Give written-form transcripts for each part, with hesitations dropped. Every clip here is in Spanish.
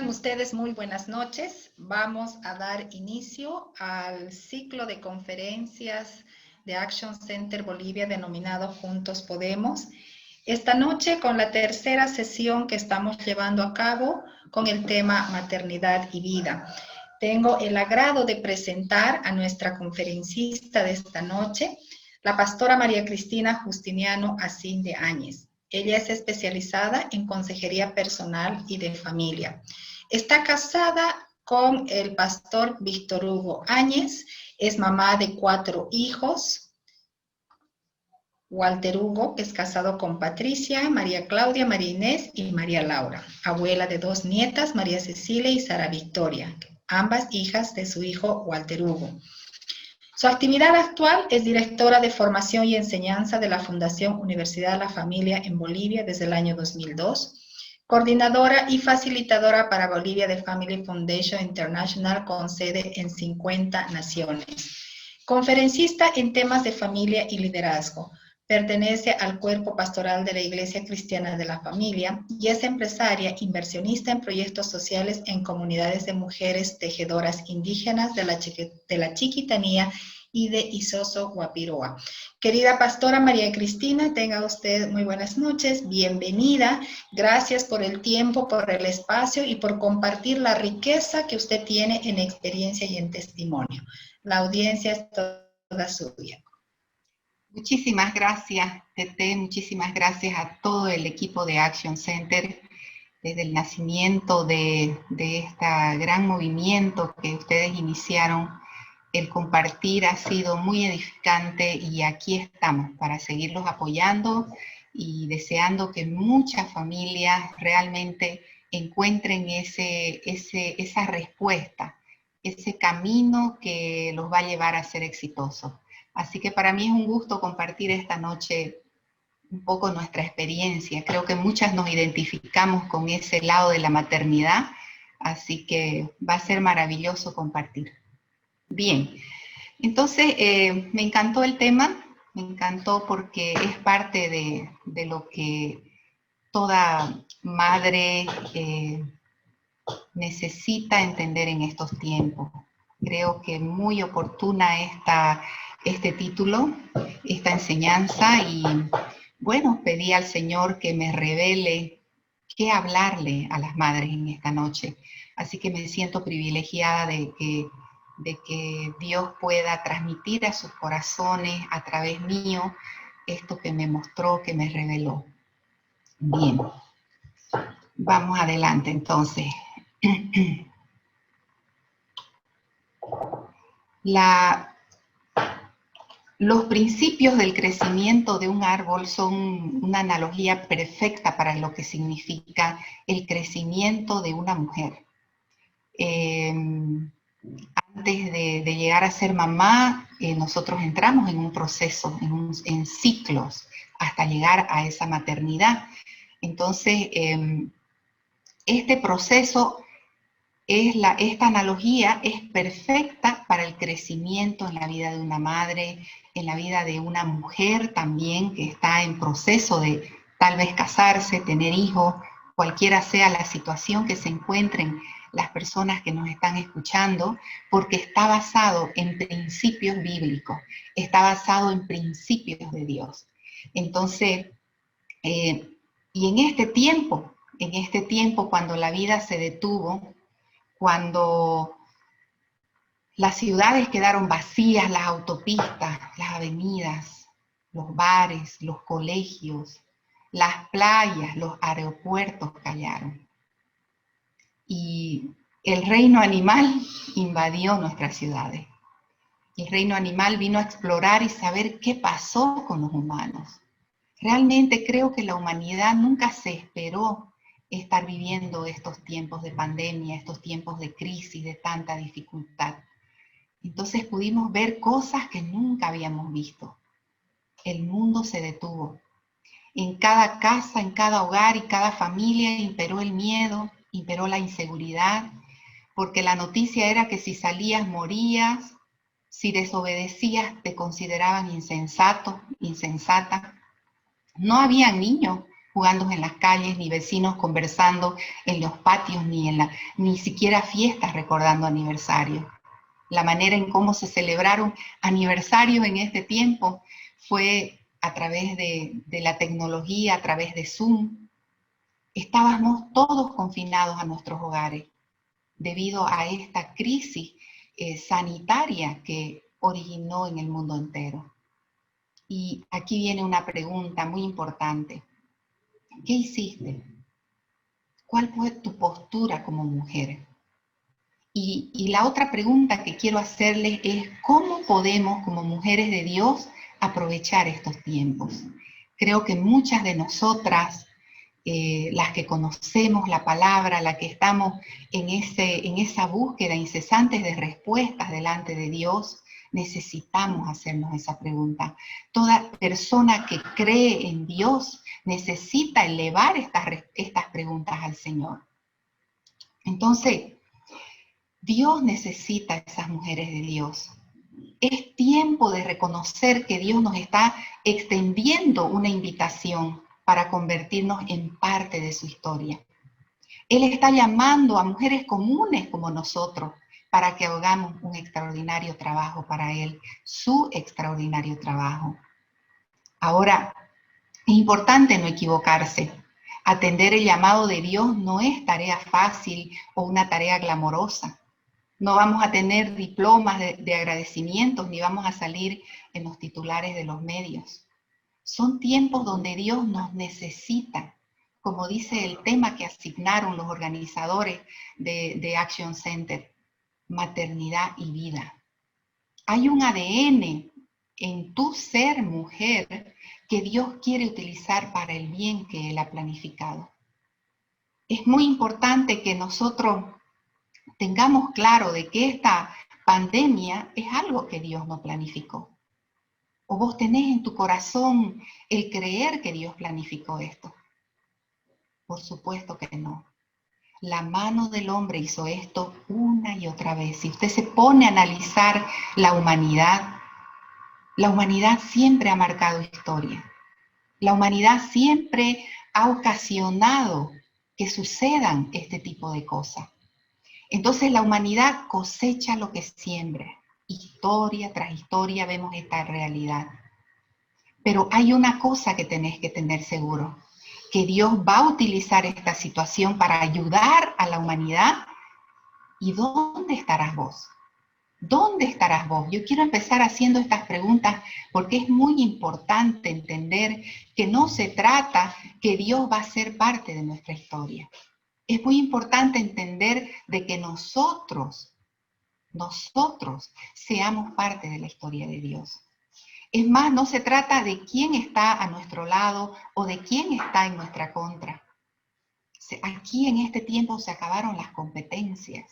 Tengan ustedes muy buenas noches. Vamos a dar inicio al ciclo de conferencias de Action Center Bolivia denominado Juntos Podemos. Esta noche con la tercera sesión que estamos llevando a cabo con el tema maternidad y vida. Tengo el agrado de presentar a nuestra conferencista de esta noche, la pastora María Cristina Justiniano Asín de Áñez. Ella es especializada en consejería personal y de familia. Está casada con el pastor Víctor Hugo Áñez, es mamá de 4 hijos. Walter Hugo es casado con Patricia, María Claudia, María Inés y María Laura. Abuela de 2 nietas, María Cecilia y Sara Victoria, ambas hijas de su hijo Walter Hugo. Su actividad actual es directora de formación y enseñanza de la Fundación Universidad de la Familia en Bolivia desde el año 2002, coordinadora y facilitadora para Bolivia de Family Foundation International con sede en 50 naciones, conferencista en temas de familia y liderazgo, pertenece al cuerpo pastoral de la Iglesia Cristiana de la Familia y es empresaria, inversionista en proyectos sociales en comunidades de mujeres tejedoras indígenas de la Chiquitanía y de Isoso Guapiroa. Querida pastora María Cristina, tenga usted muy buenas noches, bienvenida. Gracias por el tiempo, por el espacio y por compartir la riqueza que usted tiene en experiencia y en testimonio. La audiencia es toda suya. Muchísimas gracias, Tete, muchísimas gracias a todo el equipo de Action Center, desde el nacimiento de este gran movimiento que ustedes iniciaron. El compartir ha sido muy edificante y aquí estamos para seguirlos apoyando y deseando que muchas familias realmente encuentren esa respuesta, ese camino que los va a llevar a ser exitosos. Así que para mí es un gusto compartir esta noche un poco nuestra experiencia. Creo que muchas nos identificamos con ese lado de la maternidad, así que va a ser maravilloso compartir. Bien, entonces me encantó el tema, me encantó porque es parte de lo que toda madre necesita entender en estos tiempos. Creo que muy oportuna este título, esta enseñanza, y bueno, pedí al Señor que me revele qué hablarle a las madres en esta noche. Así que me siento privilegiada de que Dios pueda transmitir a sus corazones a través mío esto que me mostró, que me reveló. Bien, vamos adelante entonces. Los principios del crecimiento de un árbol son una analogía perfecta para lo que significa el crecimiento de una mujer. Antes de llegar a ser mamá, nosotros entramos en un proceso, en ciclos, hasta llegar a esa maternidad. Entonces, este proceso, esta analogía es perfecta para el crecimiento en la vida de una madre, en la vida de una mujer también que está en proceso de tal vez casarse, tener hijos, cualquiera sea la situación que se encuentren las personas que nos están escuchando, porque está basado en principios bíblicos, está basado en principios de Dios. Entonces, y en este tiempo cuando la vida se detuvo, cuando las ciudades quedaron vacías, las autopistas, las avenidas, los bares, los colegios, las playas, los aeropuertos callaron. Y el reino animal invadió nuestras ciudades. El reino animal vino a explorar y saber qué pasó con los humanos. Realmente creo que la humanidad nunca se esperó estar viviendo estos tiempos de pandemia, estos tiempos de crisis, de tanta dificultad. Entonces pudimos ver cosas que nunca habíamos visto. El mundo se detuvo. En cada casa, en cada hogar y cada familia imperó el miedo, imperó la inseguridad, porque la noticia era que si salías morías, si desobedecías te consideraban insensato, insensata. No había niños jugando en las calles, ni vecinos conversando en los patios, ni siquiera fiestas recordando aniversarios. La manera en cómo se celebraron aniversarios en este tiempo fue a través de la tecnología, a través de Zoom. Estábamos todos confinados a nuestros hogares debido a esta crisis sanitaria que originó en el mundo entero. Y aquí viene una pregunta muy importante. ¿Qué hiciste? ¿Cuál fue tu postura como mujer? Y la otra pregunta que quiero hacerles es, ¿cómo podemos como mujeres de Dios aprovechar estos tiempos? Creo que muchas de nosotras, las que conocemos la palabra, las que estamos en esa búsqueda incesante de respuestas delante de Dios, necesitamos hacernos esa pregunta. Toda persona que cree en Dios necesita elevar estas preguntas al Señor. Entonces, Dios necesita a esas mujeres de Dios. Es tiempo de reconocer que Dios nos está extendiendo una invitación para convertirnos en parte de su historia. Él está llamando a mujeres comunes como nosotros para que hagamos un extraordinario trabajo para Él, su extraordinario trabajo. Ahora, es importante no equivocarse. Atender el llamado de Dios no es tarea fácil o una tarea glamorosa. No vamos a tener diplomas de agradecimientos ni vamos a salir en los titulares de los medios. Son tiempos donde Dios nos necesita, como dice el tema que asignaron los organizadores de Action Center, maternidad y vida. Hay un ADN en tu ser mujer que Dios quiere utilizar para el bien que Él ha planificado. Es muy importante que nosotros tengamos claro de que esta pandemia es algo que Dios no planificó. ¿O vos tenés en tu corazón el creer que Dios planificó esto? Por supuesto que no. La mano del hombre hizo esto una y otra vez. Si usted se pone a analizar la humanidad siempre ha marcado historia. La humanidad siempre ha ocasionado que sucedan este tipo de cosas. Entonces la humanidad cosecha lo que siembra. Historia tras historia vemos esta realidad. Pero hay una cosa que tenés que tener seguro, que Dios va a utilizar esta situación para ayudar a la humanidad. ¿Y dónde estarás vos? ¿Dónde estarás vos? Yo quiero empezar haciendo estas preguntas porque es muy importante entender que no se trata que Dios va a ser parte de nuestra historia. Es muy importante entender de que nosotros seamos parte de la historia de Dios. Es más, no se trata de quién está a nuestro lado o de quién está en nuestra contra. Aquí en este tiempo se acabaron las competencias.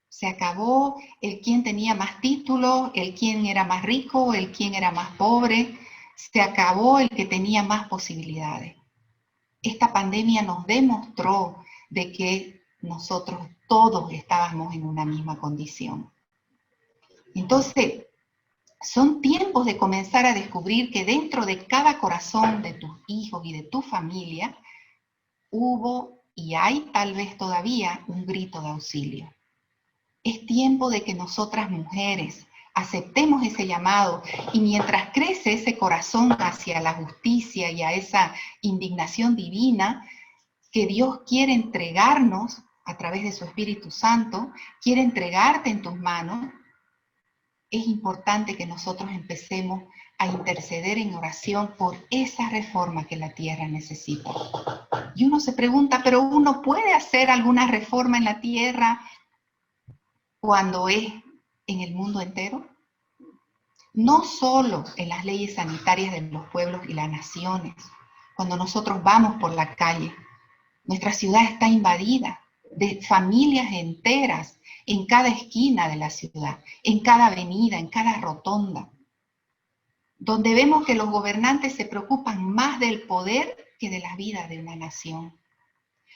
Se acabó el quién tenía más títulos, el quién era más rico, el quién era más pobre. Se acabó el que tenía más posibilidades. Esta pandemia nos demostró de que nosotros todos estábamos en una misma condición. Entonces, son tiempos de comenzar a descubrir que dentro de cada corazón de tus hijos y de tu familia hubo y hay tal vez todavía un grito de auxilio. Es tiempo de que nosotras mujeres aceptemos ese llamado y mientras crece ese corazón hacia la justicia y a esa indignación divina que Dios quiere entregarnos a través de su Espíritu Santo, quiere entregarte en tus manos, es importante que nosotros empecemos a interceder en oración por esa reforma que la tierra necesita. Y uno se pregunta, ¿pero uno puede hacer alguna reforma en la tierra cuando es en el mundo entero? No solo en las leyes sanitarias de los pueblos y las naciones. Cuando nosotros vamos por la calle, nuestra ciudad está invadida de familias enteras en cada esquina de la ciudad, en cada avenida, en cada rotonda, donde vemos que los gobernantes se preocupan más del poder que de la vida de una nación,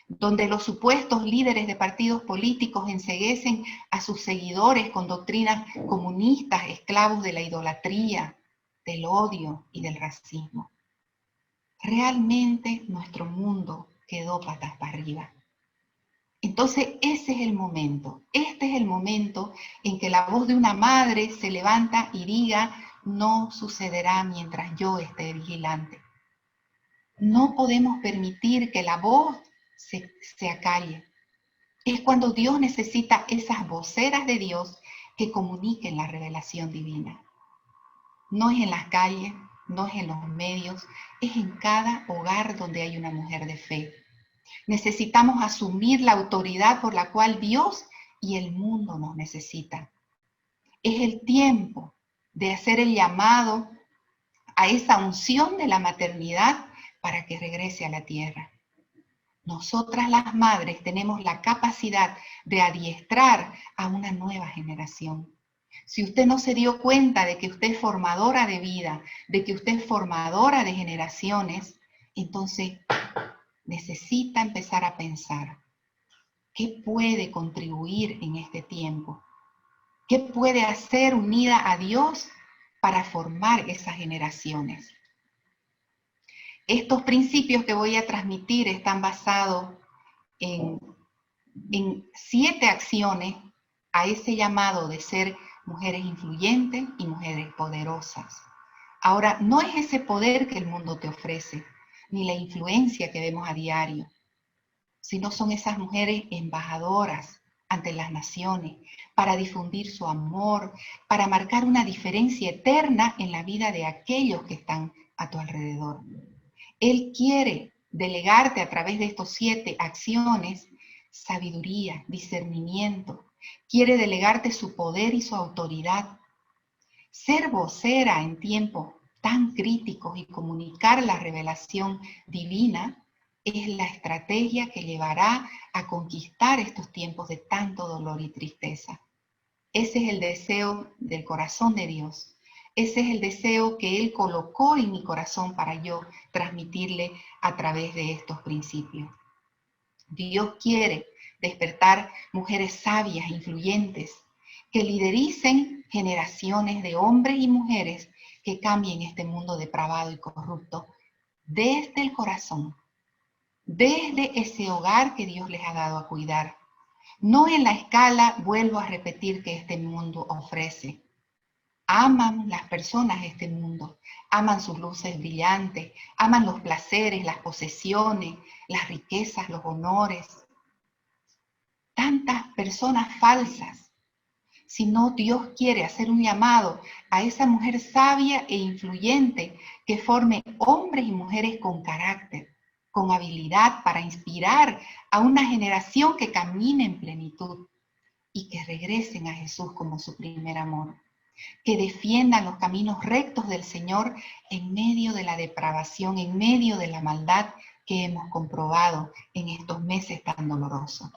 donde los supuestos líderes de partidos políticos enceguecen a sus seguidores con doctrinas comunistas, esclavos de la idolatría, del odio y del racismo. realmente nuestro mundo quedó patas para arriba. Entonces ese es el momento, este es el momento en que la voz de una madre se levanta y diga, no sucederá mientras yo esté vigilante. No podemos permitir que la voz se acalle. Es cuando Dios necesita esas voceras de Dios que comuniquen la revelación divina. No es en las calles, no es en los medios, es en cada hogar donde hay una mujer de fe. Necesitamos asumir la autoridad por la cual Dios y el mundo nos necesitan. Es el tiempo de hacer el llamado a esa unción de la maternidad para que regrese a la tierra. Nosotras las madres tenemos la capacidad de adiestrar a una nueva generación. Si usted no se dio cuenta de que usted es formadora de vida, de que usted es formadora de generaciones, entonces necesita empezar a pensar, ¿qué puede contribuir en este tiempo? ¿Qué puede hacer unida a Dios para formar esas generaciones? Estos principios que voy a transmitir están basados en 7 acciones a ese llamado de ser mujeres influyentes y mujeres poderosas. Ahora, no es ese poder que el mundo te ofrece, ni la influencia que vemos a diario, sino son esas mujeres embajadoras ante las naciones para difundir su amor, para marcar una diferencia eterna en la vida de aquellos que están a tu alrededor. Él quiere delegarte a través de estos 7 acciones sabiduría, discernimiento. Quiere delegarte su poder y su autoridad. Ser vocera en tiempos tan críticos y comunicar la revelación divina es la estrategia que llevará a conquistar estos tiempos de tanto dolor y tristeza. Ese es el deseo del corazón de Dios. Ese es el deseo que Él colocó en mi corazón para yo transmitirle a través de estos principios. Dios quiere despertar mujeres sabias, influyentes, que lidericen generaciones de hombres y mujeres que cambien este mundo depravado y corrupto desde el corazón, desde ese hogar que Dios les ha dado a cuidar. No en la escala, vuelvo a repetir, que este mundo ofrece. Aman las personas este mundo, aman sus luces brillantes, aman los placeres, las posesiones, las riquezas, los honores. Tantas personas falsas. Si no, Dios quiere hacer un llamado a esa mujer sabia e influyente que forme hombres y mujeres con carácter, con habilidad para inspirar a una generación que camine en plenitud y que regresen a Jesús como su primer amor. Que defiendan los caminos rectos del Señor en medio de la depravación, en medio de la maldad que hemos comprobado en estos meses tan dolorosos.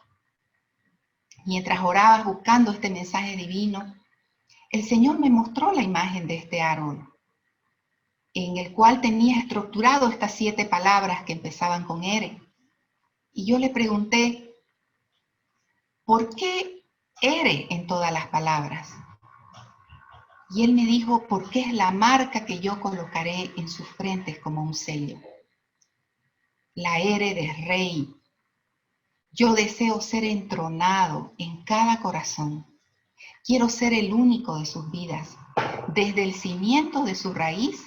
Mientras oraba buscando este mensaje divino, el Señor me mostró la imagen de este árbol, en el cual tenía estructurado estas 7 palabras que empezaban con Ere. Y yo le pregunté, ¿por qué Ere en todas las palabras? Y él me dijo, porque es la marca que yo colocaré en sus frentes como un sello. La Ere de Rey. Yo deseo ser entronado en cada corazón. Quiero ser el único de sus vidas, desde el cimiento de su raíz,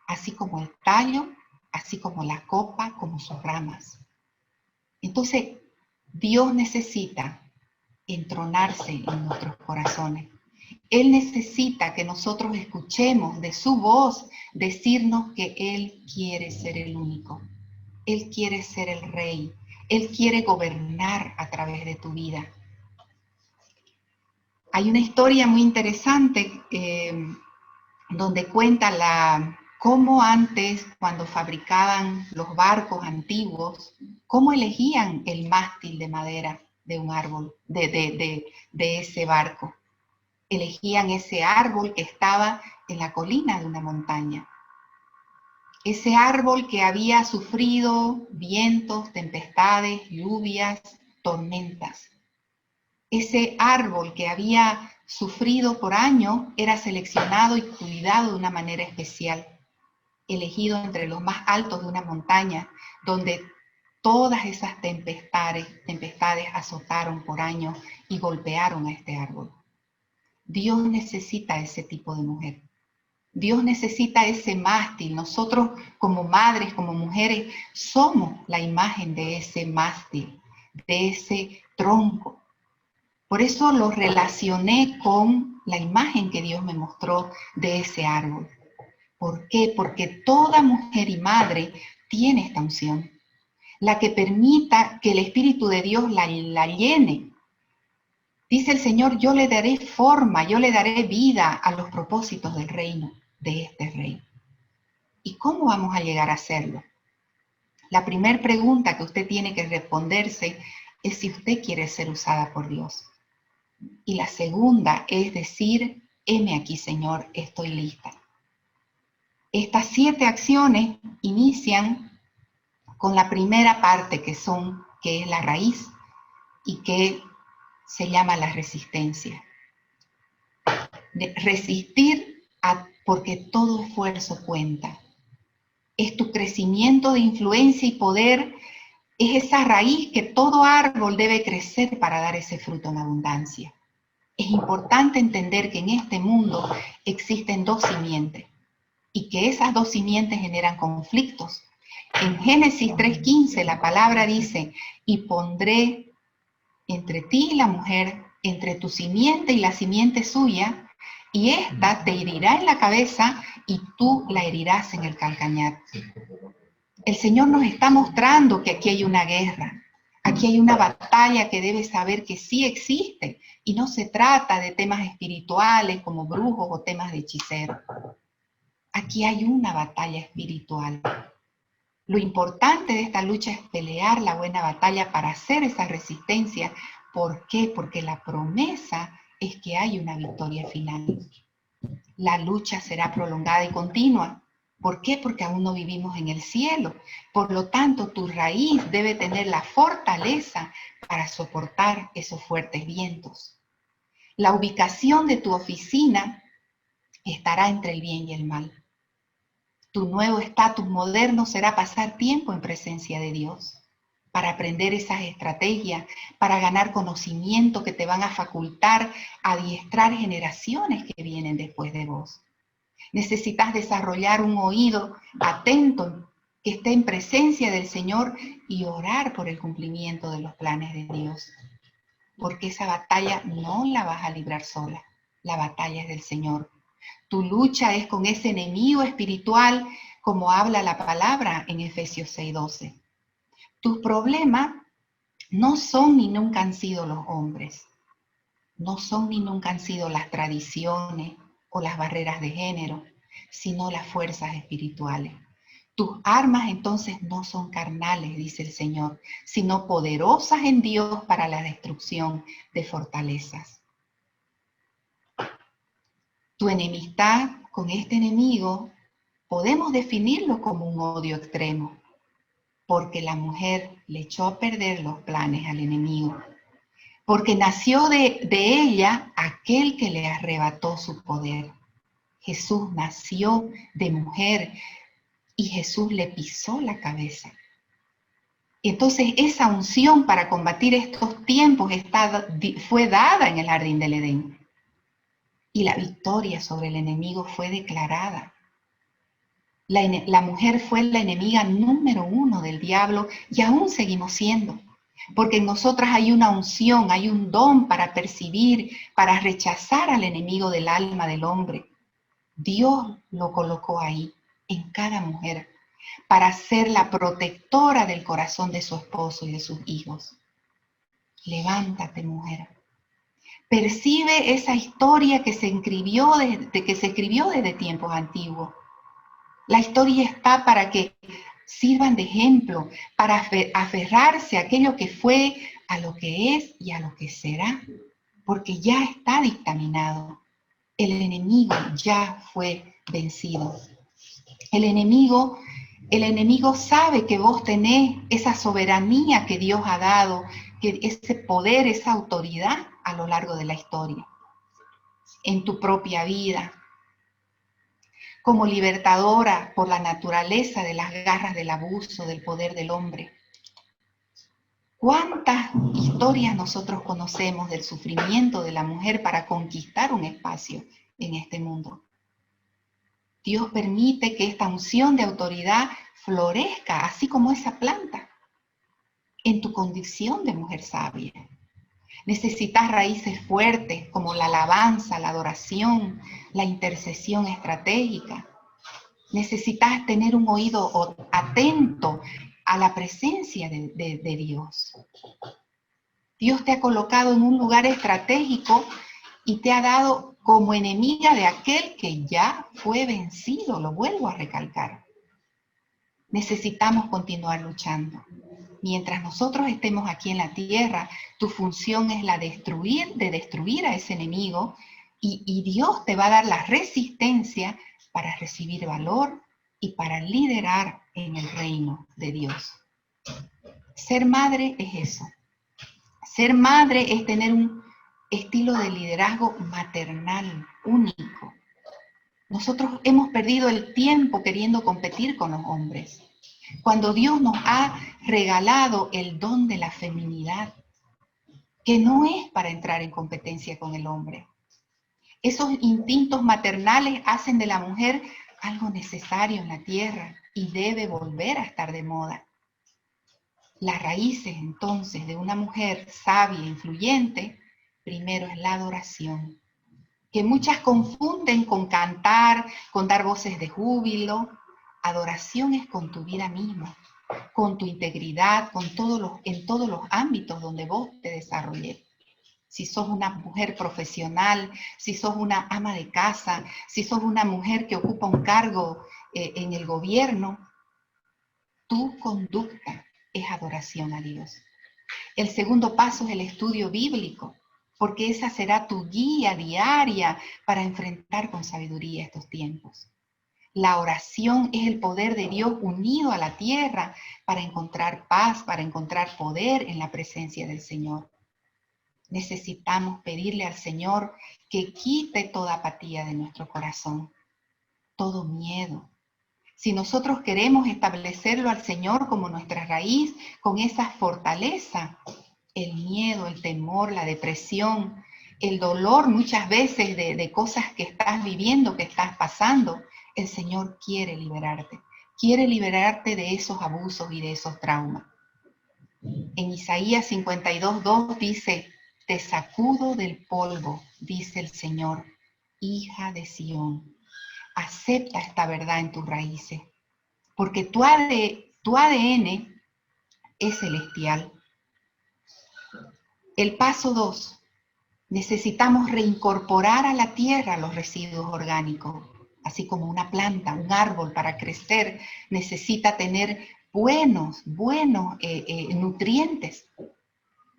así como el tallo, así como la copa, como sus ramas. Entonces, Dios necesita entronarse en nuestros corazones. Él necesita que nosotros escuchemos de su voz decirnos que Él quiere ser el único. Él quiere ser el rey. Él quiere gobernar a través de tu vida. Hay una historia muy interesante donde cuenta cómo antes, cuando fabricaban los barcos antiguos, cómo elegían el mástil de madera de un árbol, de ese barco. Elegían ese árbol que estaba en la colina de una montaña. Ese árbol que había sufrido vientos, tempestades, lluvias, tormentas. Ese árbol que había sufrido por años era seleccionado y cuidado de una manera especial. elegido entre los más altos de una montaña, donde todas esas tempestades azotaron por años y golpearon a este árbol. Dios necesita ese tipo de mujer. Dios necesita ese mástil. Nosotros como madres, como mujeres, somos la imagen de ese mástil, de ese tronco. Por eso lo relacioné con la imagen que Dios me mostró de ese árbol. ¿Por qué? Porque toda mujer y madre tiene esta unción, la que permita que el Espíritu de Dios la llene. Dice el Señor, yo le daré forma, yo le daré vida a los propósitos del reino de este rey. ¿Y cómo vamos a llegar a hacerlo? La primera pregunta que usted tiene que responderse es si usted quiere ser usada por Dios. Y la segunda es decir, heme aquí, Señor, estoy lista. Estas 7 acciones inician con la primera parte que es la raíz y que se llama la resistencia. Resistir porque todo esfuerzo cuenta. Es tu crecimiento de influencia y poder, es esa raíz que todo árbol debe crecer para dar ese fruto en abundancia. Es importante entender que en este mundo existen 2 simientes y que esas 2 simientes generan conflictos. En Génesis 3:15 la palabra dice, y pondré entre ti y la mujer, entre tu simiente y la simiente suya, y ésta te herirá en la cabeza y tú la herirás en el calcañar. El Señor nos está mostrando que aquí hay una guerra, aquí hay una batalla que debes saber que sí existe, y no se trata de temas espirituales como brujos o temas de hechiceros. Aquí hay una batalla espiritual. Lo importante de esta lucha es pelear la buena batalla para hacer esa resistencia. ¿Por qué? Porque la promesa es que hay una victoria final. La lucha será prolongada y continua. ¿Por qué? Porque aún no vivimos en el cielo. Por lo tanto, tu raíz debe tener la fortaleza para soportar esos fuertes vientos. La ubicación de tu oficina estará entre el bien y el mal. Tu nuevo estatus moderno será pasar tiempo en presencia de Dios, para aprender esas estrategias, para ganar conocimiento que te van a facultar a adiestrar generaciones que vienen después de vos. Necesitas desarrollar un oído atento que esté en presencia del Señor y orar por el cumplimiento de los planes de Dios. Porque esa batalla no la vas a librar sola, la batalla es del Señor. Tu lucha es con ese enemigo espiritual, como habla la palabra en Efesios 6:12. Tus problemas no son ni nunca han sido los hombres, no son ni nunca han sido las tradiciones o las barreras de género, sino las fuerzas espirituales. Tus armas entonces no son carnales, dice el Señor, sino poderosas en Dios para la destrucción de fortalezas. Tu enemistad con este enemigo podemos definirlo como un odio extremo, porque la mujer le echó a perder los planes al enemigo, porque nació de ella aquel que le arrebató su poder. Jesús nació de mujer y Jesús le pisó la cabeza. Entonces esa unción para combatir estos tiempos fue dada en el jardín del Edén. Y la victoria sobre el enemigo fue declarada. La mujer fue la enemiga número 1 del diablo y aún seguimos siendo. Porque en nosotras hay una unción, hay un don para percibir, para rechazar al enemigo del alma del hombre. Dios lo colocó ahí, en cada mujer, para ser la protectora del corazón de su esposo y de sus hijos. Levántate, mujer. Percibe esa historia que se escribió desde tiempos antiguos. La historia está para que sirvan de ejemplo, para aferrarse a aquello que fue, a lo que es y a lo que será, porque ya está dictaminado. El enemigo ya fue vencido. El enemigo sabe que vos tenés esa soberanía que Dios ha dado, que ese poder, esa autoridad a lo largo de la historia, en tu propia vida. como libertadora por la naturaleza de las garras del abuso, del poder del hombre. ¿Cuántas historias nosotros conocemos del sufrimiento de la mujer para conquistar un espacio en este mundo? Dios permite que esta unción de autoridad florezca, así como esa planta, en tu condición de mujer sabia. Necesitas raíces fuertes como la alabanza, la adoración, la intercesión estratégica. Necesitas tener un oído atento a la presencia de Dios. Dios te ha colocado en un lugar estratégico y te ha dado como enemiga de aquel que ya fue vencido, lo vuelvo a recalcar. Necesitamos continuar luchando. Mientras nosotros estemos aquí en la tierra, tu función es la de destruir a ese enemigo y Dios te va a dar la resistencia para recibir valor y para liderar en el reino de Dios. Ser madre es eso. Ser madre es tener un estilo de liderazgo maternal único. Nosotros hemos perdido el tiempo queriendo competir con los hombres, cuando Dios nos ha regalado el don de la feminidad, que no es para entrar en competencia con el hombre. Esos instintos maternales hacen de la mujer algo necesario en la tierra y debe volver a estar de moda. Las raíces, entonces, de una mujer sabia e influyente, primero es la adoración, que muchas confunden con cantar, con dar voces de júbilo. Adoración es con tu vida misma, con tu integridad, en todos los ámbitos donde vos te desarrolles. Si sos una mujer profesional, si sos una ama de casa, si sos una mujer que ocupa un cargo en el gobierno, tu conducta es adoración a Dios. El segundo paso es el estudio bíblico, porque esa será tu guía diaria para enfrentar con sabiduría estos tiempos. La oración es el poder de Dios unido a la tierra para encontrar paz, para encontrar poder en la presencia del Señor. Necesitamos pedirle al Señor que quite toda apatía de nuestro corazón, todo miedo. Si nosotros queremos establecerlo al Señor como nuestra raíz, con esa fortaleza, el miedo, el temor, la depresión, el dolor muchas veces de cosas que estás viviendo, que estás pasando, el Señor quiere liberarte de esos abusos y de esos traumas. En Isaías 52:2 dice, te sacudo del polvo, dice el Señor, hija de Sión. Acepta esta verdad en tus raíces, porque tu ADN es celestial. El paso 2, necesitamos reincorporar a la tierra los residuos orgánicos, así como una planta, un árbol para crecer necesita tener buenos nutrientes.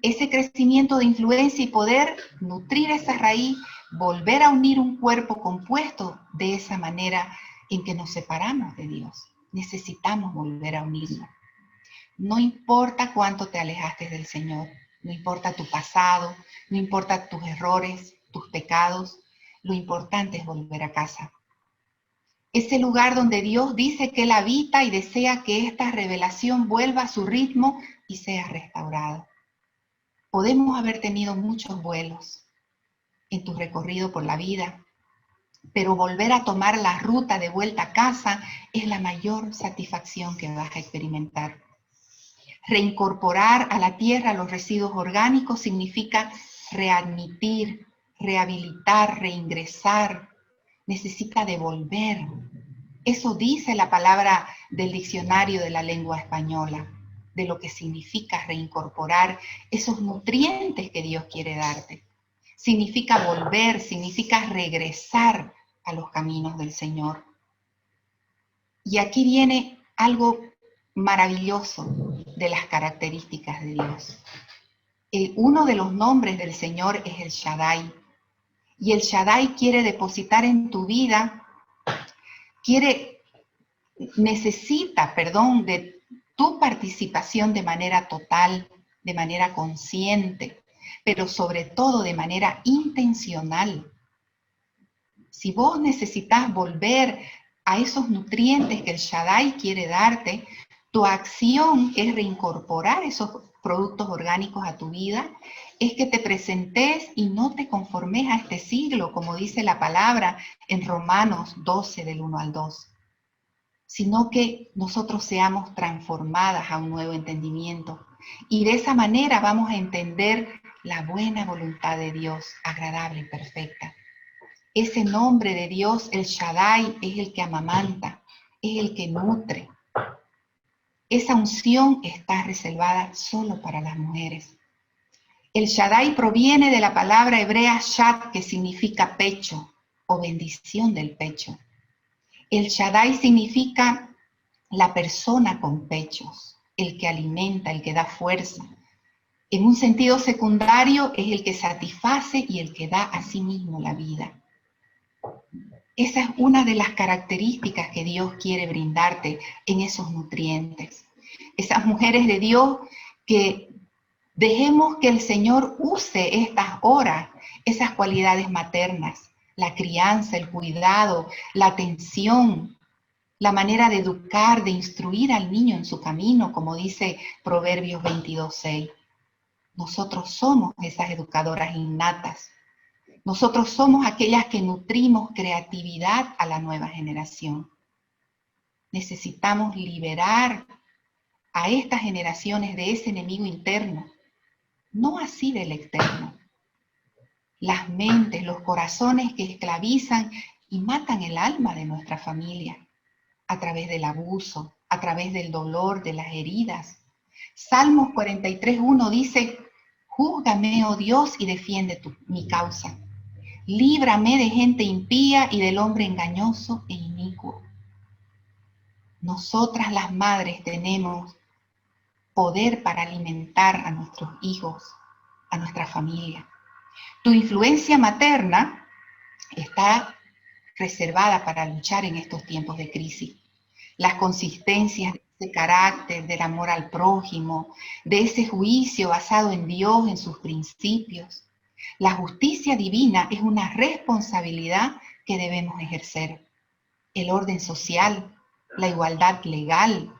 Ese crecimiento de influencia y poder, nutrir esa raíz, volver a unir un cuerpo compuesto de esa manera en que nos separamos de Dios. Necesitamos volver a unirnos. No importa cuánto te alejaste del Señor, no importa tu pasado, no importa tus errores, tus pecados, lo importante es volver a casa. Ese lugar donde Dios dice que Él habita y desea que esta revelación vuelva a su ritmo y sea restaurada. Podemos haber tenido muchos vuelos en tu recorrido por la vida, pero volver a tomar la ruta de vuelta a casa es la mayor satisfacción que vas a experimentar. Reincorporar a la tierra los residuos orgánicos significa readmitir, rehabilitar, reingresar. Necesita devolver. Eso dice la palabra del diccionario de la lengua española, de lo que significa reincorporar esos nutrientes que Dios quiere darte. Significa volver, significa regresar a los caminos del Señor. Y aquí viene algo maravilloso de las características de Dios. Uno de los nombres del Señor es el Shaddai. Y el Shaddai quiere depositar en tu vida, necesita de tu participación de manera total, de manera consciente, pero sobre todo de manera intencional. Si vos necesitas volver a esos nutrientes que el Shaddai quiere darte, tu acción es reincorporar esos productos orgánicos a tu vida, es que te presentes y no te conformes a este siglo, como dice la palabra en Romanos 12, del 1 al 2, sino que nosotros seamos transformadas a un nuevo entendimiento. Y de esa manera vamos a entender la buena voluntad de Dios, agradable y perfecta. Ese nombre de Dios, el Shaddai, es el que amamanta, es el que nutre. Esa unción está reservada solo para las mujeres. El Shaddai proviene de la palabra hebrea Shad, que significa pecho o bendición del pecho. El Shaddai significa la persona con pechos, el que alimenta, el que da fuerza. En un sentido secundario es el que satisface y el que da a sí mismo la vida. Esa es una de las características que Dios quiere brindarte en esos nutrientes. Esas mujeres de Dios que dejemos que el Señor use estas horas, esas cualidades maternas, la crianza, el cuidado, la atención, la manera de educar, de instruir al niño en su camino, como dice Proverbios 22:6. Nosotros somos esas educadoras innatas. Nosotros somos aquellas que nutrimos creatividad a la nueva generación. Necesitamos liberar a estas generaciones de ese enemigo interno, no así del externo. Las mentes, los corazones que esclavizan y matan el alma de nuestra familia a través del abuso, a través del dolor, de las heridas. Salmos 43:1 dice: júzgame, oh Dios, y defiende mi causa. Líbrame de gente impía y del hombre engañoso e inicuo. Nosotras las madres tenemos poder para alimentar a nuestros hijos, a nuestra familia. Tu influencia materna está reservada para luchar en estos tiempos de crisis. Las consistencias de ese carácter, del amor al prójimo, de ese juicio basado en Dios, en sus principios. La justicia divina es una responsabilidad que debemos ejercer. El orden social, la igualdad legal.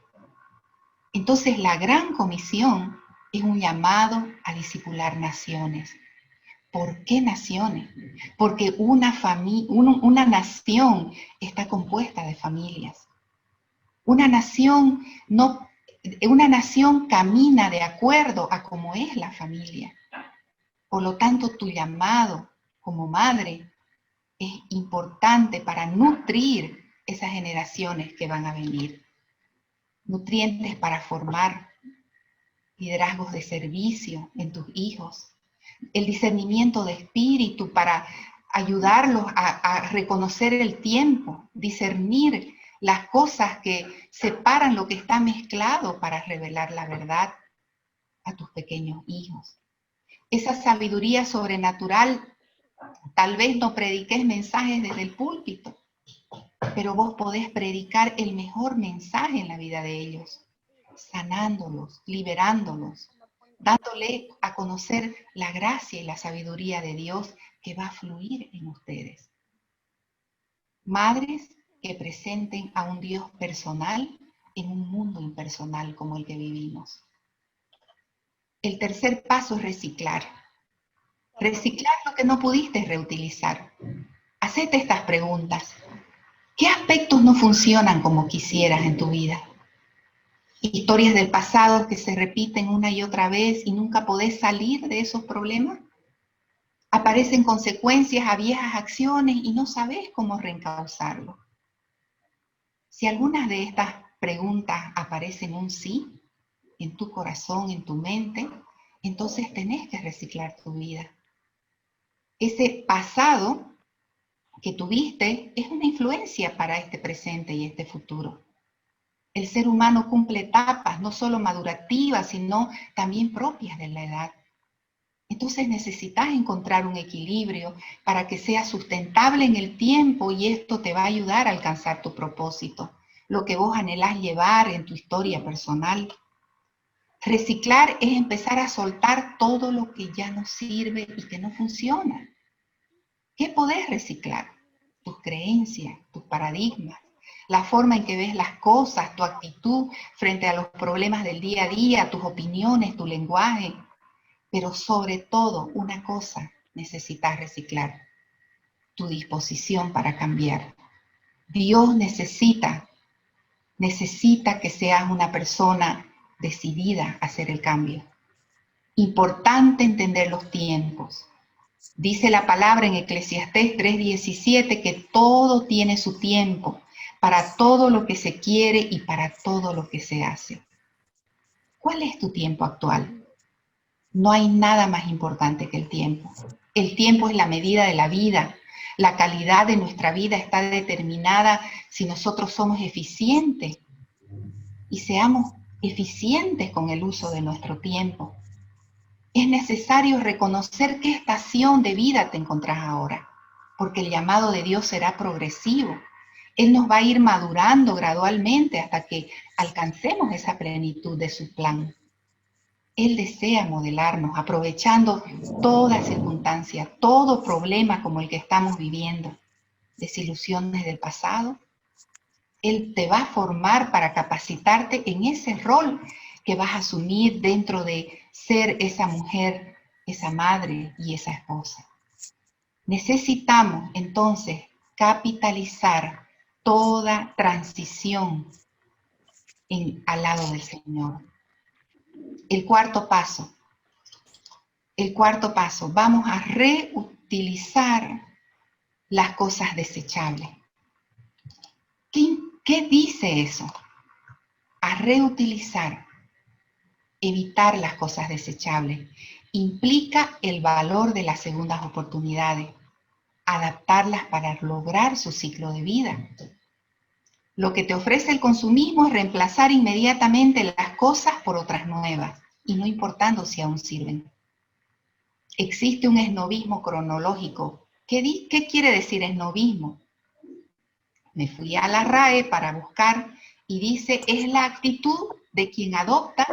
Entonces la gran comisión es un llamado a discipular naciones. ¿Por qué naciones? Porque una nación está compuesta de familias. Una nación camina de acuerdo a cómo es la familia. Por lo tanto, tu llamado como madre es importante para nutrir esas generaciones que van a venir. Nutrientes para formar liderazgos de servicio en tus hijos. El discernimiento de espíritu para ayudarlos a reconocer el tiempo, discernir las cosas que separan lo que está mezclado para revelar la verdad a tus pequeños hijos. Esa sabiduría sobrenatural, tal vez no prediques mensajes desde el púlpito, pero vos podés predicar el mejor mensaje en la vida de ellos, sanándolos, liberándolos, dándole a conocer la gracia y la sabiduría de Dios que va a fluir en ustedes. Madres que presenten a un Dios personal en un mundo impersonal como el que vivimos. El tercer paso es reciclar. Reciclar lo que no pudiste reutilizar. Hacete estas preguntas. ¿Qué aspectos no funcionan como quisieras en tu vida? Historias del pasado que se repiten una y otra vez y nunca podés salir de esos problemas. Aparecen consecuencias a viejas acciones y no sabés cómo reencauzarlo. Si algunas de estas preguntas aparecen un sí en tu corazón, en tu mente, entonces tenés que reciclar tu vida. Ese pasado que tuviste es una influencia para este presente y este futuro. El ser humano cumple etapas, no solo madurativas, sino también propias de la edad. Entonces necesitas encontrar un equilibrio para que sea sustentable en el tiempo y esto te va a ayudar a alcanzar tu propósito, lo que vos anhelás llevar en tu historia personal. Reciclar es empezar a soltar todo lo que ya no sirve y que no funciona. ¿Qué podés reciclar? Tus creencias, tus paradigmas, la forma en que ves las cosas, tu actitud frente a los problemas del día a día, tus opiniones, tu lenguaje. Pero sobre todo, una cosa necesitas reciclar: tu disposición para cambiar. Dios necesita que seas una persona decidida a hacer el cambio. Importante entender los tiempos. Dice la palabra en Eclesiastés 3:17 que todo tiene su tiempo, para todo lo que se quiere y para todo lo que se hace. ¿Cuál es tu tiempo actual? No hay nada más importante que el tiempo. El tiempo es la medida de la vida. La calidad de nuestra vida está determinada si nosotros somos eficientes, y seamos eficientes con el uso de nuestro tiempo. Es necesario reconocer qué estación de vida te encontrás ahora, porque el llamado de Dios será progresivo. Él nos va a ir madurando gradualmente hasta que alcancemos esa plenitud de su plan. Él desea modelarnos, aprovechando toda circunstancia, todo problema como el que estamos viviendo, desilusiones del pasado. Él te va a formar para capacitarte en ese rol que vas a asumir dentro de ser esa mujer, esa madre y esa esposa. Necesitamos entonces capitalizar toda transición al lado del Señor. El cuarto paso, vamos a reutilizar las cosas desechables. ¿Qué dice eso? A reutilizar, evitar las cosas desechables, implica el valor de las segundas oportunidades, adaptarlas para lograr su ciclo de vida. Lo que te ofrece el consumismo es reemplazar inmediatamente las cosas por otras nuevas, y no importando si aún sirven. Existe un esnobismo cronológico. ¿Qué quiere decir esnobismo? Me fui a la RAE para buscar y dice, es la actitud de quien adopta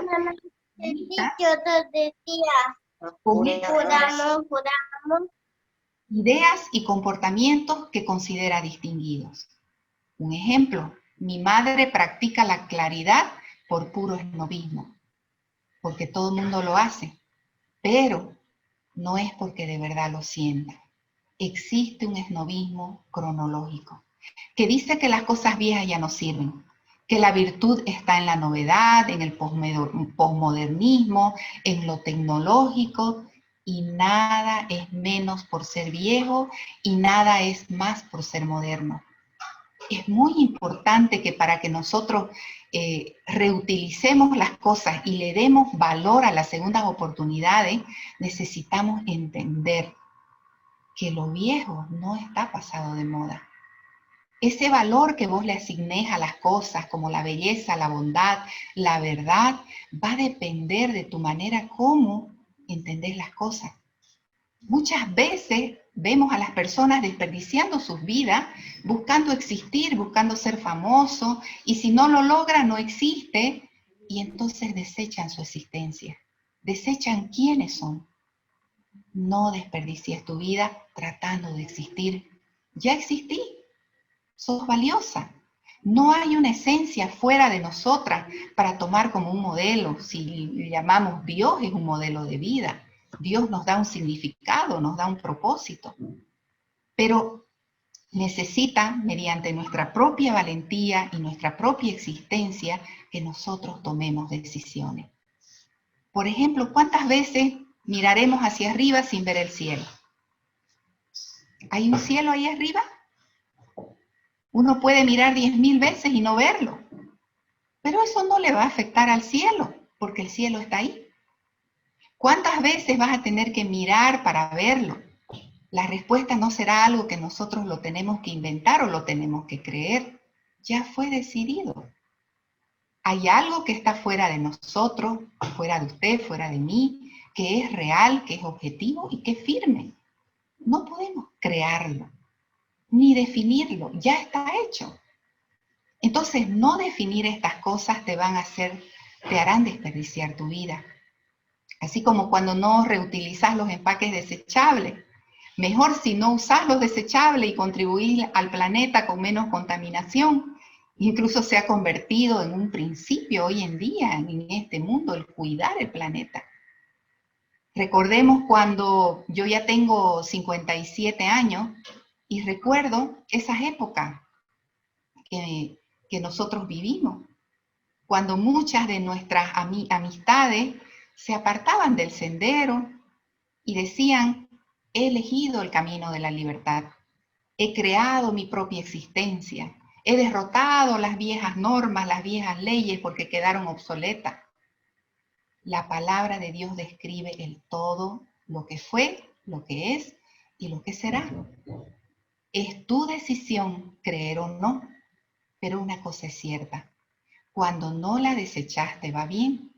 ideas y comportamientos que considera distinguidos. Un ejemplo, mi madre practica la claridad por puro esnobismo, porque todo el mundo lo hace, pero no es porque de verdad lo sienta. Existe un esnobismo cronológico que dice que las cosas viejas ya no sirven, que la virtud está en la novedad, en el posmodernismo, en lo tecnológico, y nada es menos por ser viejo y nada es más por ser moderno. Es muy importante que para que nosotros reutilicemos las cosas y le demos valor a las segundas oportunidades, necesitamos entender que lo viejo no está pasado de moda. Ese valor que vos le asignes a las cosas, como la belleza, la bondad, la verdad, va a depender de tu manera como entendés las cosas. Muchas veces vemos a las personas desperdiciando sus vidas, buscando existir, buscando ser famoso, y si no lo logra, no existe, y entonces desechan su existencia, desechan quiénes son. No desperdicies tu vida tratando de existir. Ya existí, sos valiosa. No hay una esencia fuera de nosotras para tomar como un modelo. Si le llamamos Dios, es un modelo de vida. Dios nos da un significado, nos da un propósito. Pero necesita, mediante nuestra propia valentía y nuestra propia existencia, que nosotros tomemos decisiones. Por ejemplo, ¿cuántas veces miraremos hacia arriba sin ver el cielo? ¿Hay un cielo ahí arriba? Uno puede mirar 10.000 veces y no verlo, pero eso no le va a afectar al cielo, porque el cielo está ahí. ¿Cuántas veces vas a tener que mirar para verlo? La respuesta no será algo que nosotros lo tenemos que inventar o lo tenemos que creer. Ya fue decidido. Hay algo que está fuera de nosotros, fuera de usted, fuera de mí, que es real, que es objetivo y que es firme. No podemos crearlo, ni definirlo, ya está hecho. Entonces, no definir estas cosas te harán desperdiciar tu vida. Así como cuando no reutilizas los empaques desechables. Mejor si no usas los desechables y contribuís al planeta con menos contaminación, Incluso se ha convertido en un principio hoy en día en este mundo, el cuidar el planeta. Recordemos cuando yo ya tengo 57 años y recuerdo esas épocas que nosotros vivimos, cuando muchas de nuestras amistades se apartaban del sendero y decían, he elegido el camino de la libertad, he creado mi propia existencia, he derrotado las viejas normas, las viejas leyes porque quedaron obsoletas. La palabra de Dios describe el todo, lo que fue, lo que es y lo que será. Es tu decisión creer o no, pero una cosa es cierta. Cuando no la desechaste va bien,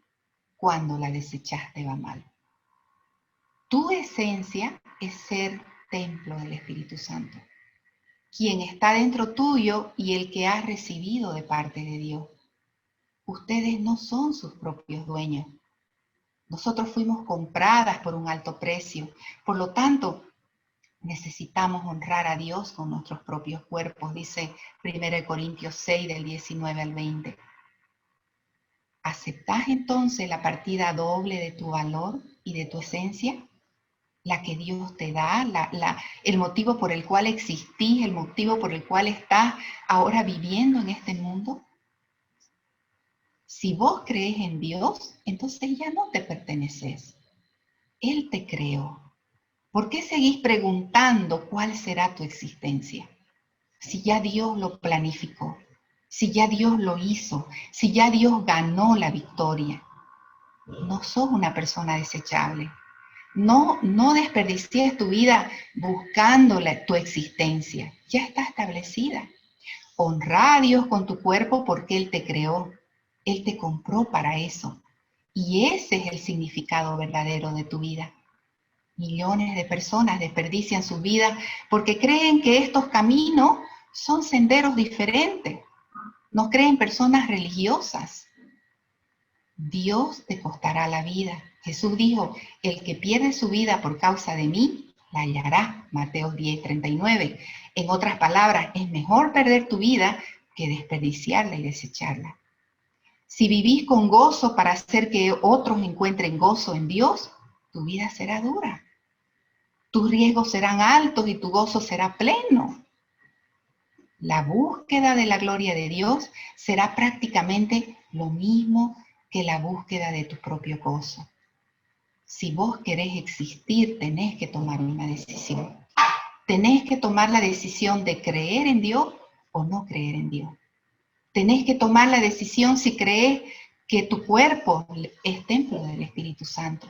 cuando la desechaste va mal. Tu esencia es ser templo del Espíritu Santo, quien está dentro tuyo y el que has recibido de parte de Dios. Ustedes no son sus propios dueños. Nosotros fuimos compradas por un alto precio. Por lo tanto, necesitamos honrar a Dios con nuestros propios cuerpos, dice 1 Corintios 6, del 19 al 20. ¿Aceptás entonces la partida doble de tu valor y de tu esencia? La que Dios te da, el motivo por el cual existís, el motivo por el cual estás ahora viviendo en este mundo. Si vos crees en Dios, entonces ya no te perteneces. Él te creó. ¿Por qué seguís preguntando cuál será tu existencia? Si ya Dios lo planificó, si ya Dios lo hizo, si ya Dios ganó la victoria. No sos una persona desechable. No desperdicies tu vida buscando tu existencia. Ya está establecida. Honra a Dios con tu cuerpo porque Él te creó. Él te compró para eso. Y ese es el significado verdadero de tu vida. Millones de personas desperdician su vida porque creen que estos caminos son senderos diferentes. No creen personas religiosas. Dios te costará la vida. Jesús dijo, el que pierde su vida por causa de mí, la hallará. Mateo 10:39. En otras palabras, es mejor perder tu vida que desperdiciarla y desecharla. Si vivís con gozo para hacer que otros encuentren gozo en Dios, tu vida será dura. Tus riesgos serán altos y tu gozo será pleno. La búsqueda de la gloria de Dios será prácticamente lo mismo que la búsqueda de tu propio gozo. Si vos querés existir, tenés que tomar una decisión. Tenés que tomar la decisión de creer en Dios o no creer en Dios. Tenés que tomar la decisión si crees que tu cuerpo es templo del Espíritu Santo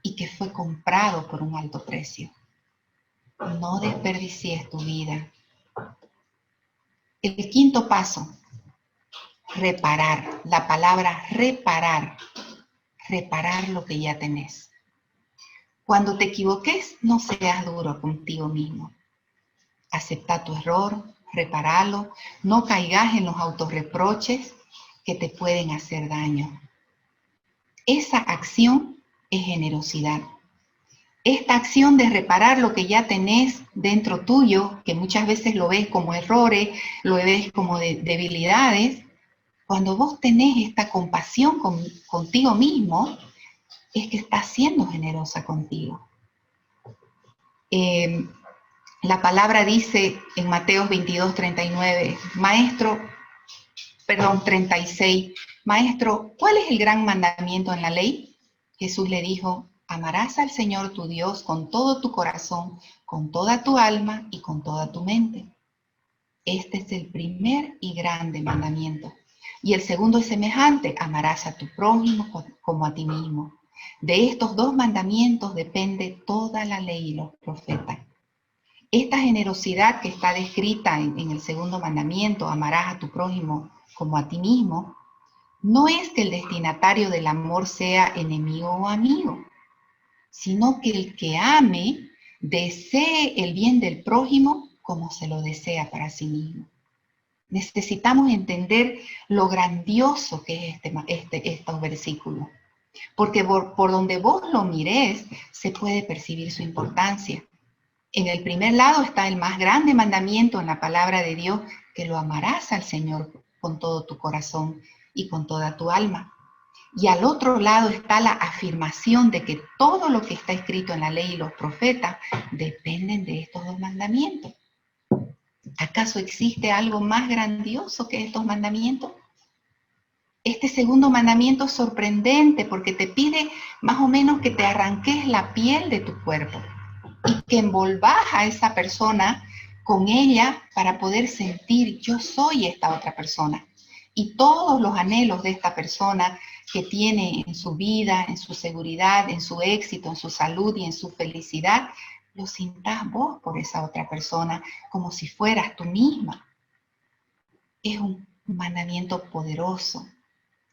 y que fue comprado por un alto precio. No desperdicies tu vida. El quinto paso, reparar. La palabra reparar. Reparar lo que ya tenés. Cuando te equivoques, no seas duro contigo mismo. Acepta tu error, repáralo, no caigas en los autorreproches que te pueden hacer daño. Esa acción es generosidad. Esta acción de reparar lo que ya tenés dentro tuyo, que muchas veces lo ves como errores, lo ves como debilidades, cuando vos tenés esta compasión contigo mismo, es que estás siendo generosa contigo. La palabra dice en Mateo 22:36, Maestro, ¿cuál es el gran mandamiento en la ley? Jesús le dijo, amarás al Señor tu Dios con todo tu corazón, con toda tu alma y con toda tu mente. Este es el primer y grande mandamiento. Y el segundo es semejante, amarás a tu prójimo como a ti mismo. De estos dos mandamientos depende toda la ley y los profetas. Esta generosidad que está descrita en el segundo mandamiento, amarás a tu prójimo como a ti mismo, no es que el destinatario del amor sea enemigo o amigo, sino que el que ame desee el bien del prójimo como se lo desea para sí mismo. Necesitamos entender lo grandioso que es estos versículos, porque por donde vos lo mires se puede percibir su importancia. En el primer lado está el más grande mandamiento en la palabra de Dios, que lo amarás al Señor con todo tu corazón y con toda tu alma. Y al otro lado está la afirmación de que todo lo que está escrito en la ley y los profetas dependen de estos dos mandamientos. ¿Acaso existe algo más grandioso que estos mandamientos? Este segundo mandamiento es sorprendente porque te pide más o menos que te arranques la piel de tu cuerpo y que envolvas a esa persona con ella para poder sentir, yo soy esta otra persona. Y todos los anhelos de esta persona que tiene en su vida, en su seguridad, en su éxito, en su salud y en su felicidad, lo sintás vos por esa otra persona como si fueras tú misma. Es un mandamiento poderoso,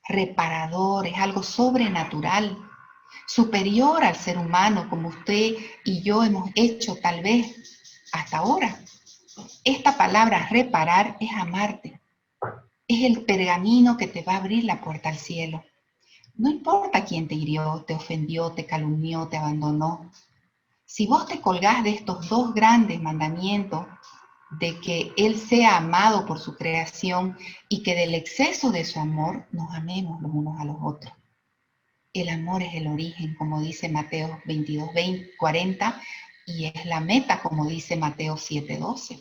reparador, es algo sobrenatural, superior al ser humano como usted y yo hemos hecho tal vez hasta ahora. Esta palabra reparar es amarte, es el pergamino que te va a abrir la puerta al cielo. No importa quién te hirió, te ofendió, te calumnió, te abandonó. Si vos te colgás de estos dos grandes mandamientos, de que Él sea amado por su creación y que del exceso de su amor nos amemos los unos a los otros. El amor es el origen, como dice Mateo 22, 40, y es la meta, como dice Mateo 7, 12.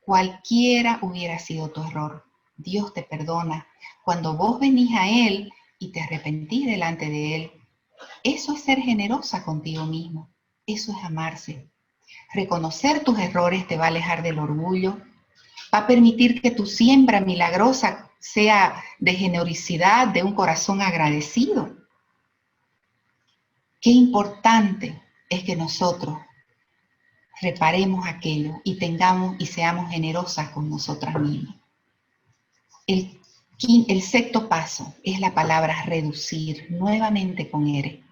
Cualquiera hubiera sido tu error, Dios te perdona. Cuando vos venís a Él y te arrepentís delante de Él, eso es ser generosa contigo mismo, eso es amarse. Reconocer tus errores te va a alejar del orgullo, va a permitir que tu siembra milagrosa sea de generosidad, de un corazón agradecido. Qué importante es que nosotros reparemos aquello y tengamos y seamos generosas con nosotras mismas. El sexto paso es la palabra reducir, nuevamente con R.